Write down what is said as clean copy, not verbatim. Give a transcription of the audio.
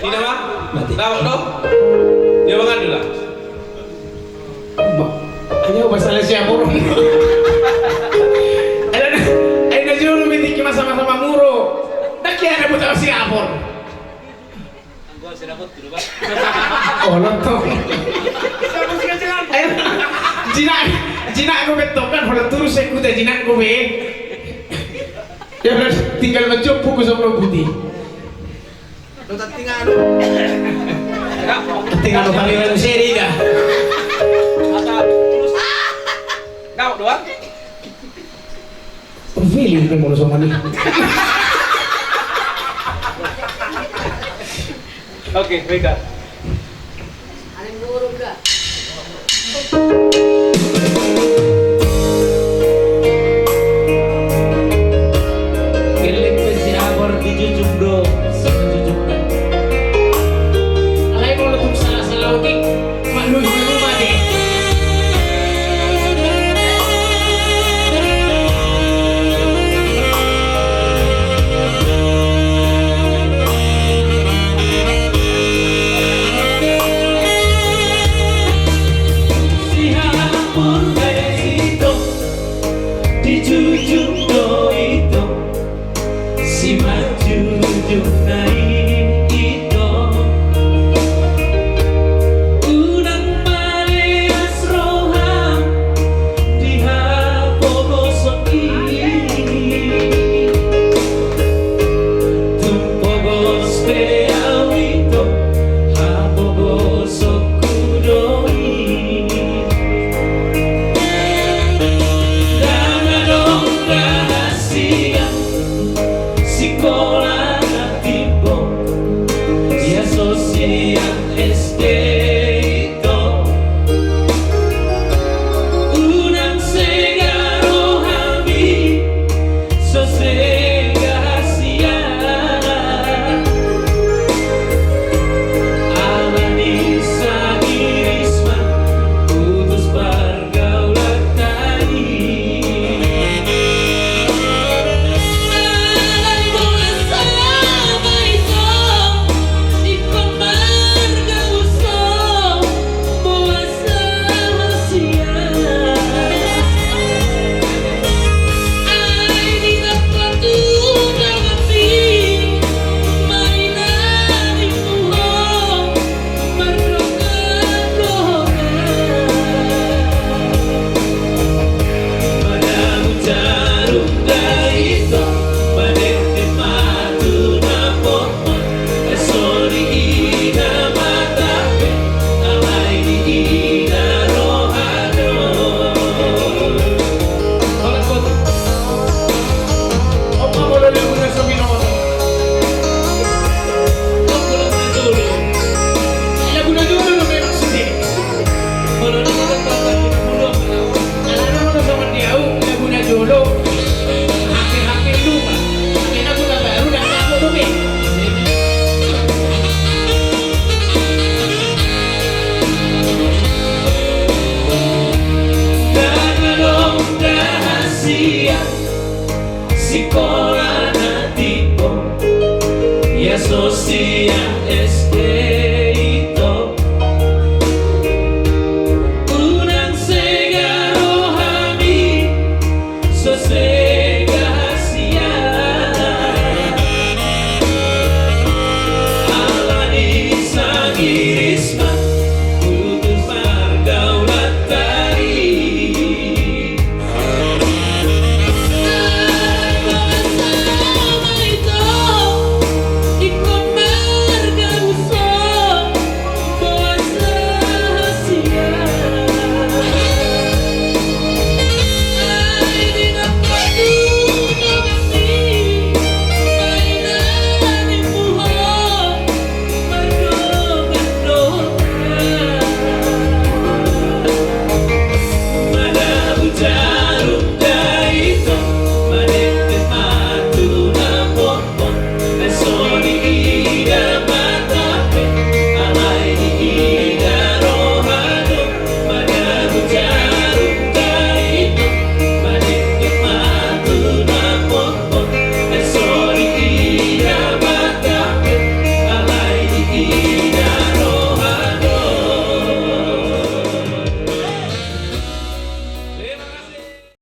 Ini mah Mati. tahu dong. Dia makan dulu lah. Ayaw masalah siya muro. Ay na juro minti sama-sama muro. Nakya na buta si Apor. Gua sinabot dulu, Pak. Oh, lontong. Ayun. Jinak ko betok kan hola terus saya kuda jinak ko be. Ya benar tinggal ngejok buku sama putih. Lu tinggal Tinggal kami manusia ini dah. Mata terus. Kau doang. Feeling ko mo sama ni. Oke, baiklah. Aling buruk gak? Gelik pa si Apor dijujuk dong. Dijujuk kan. Alay mo lutung sa lawtik. Maluy sa rumah deh. Si maju naik itu unang mareas roham diha pogosok tumpogos beawito ha pogosok kudoi dangadong rahasia sekolah tipe ya sosial SD itu unang segaro hami sosega hasia alani sagirisma putus pergaulan tadi. Sekolah tipe ya sosial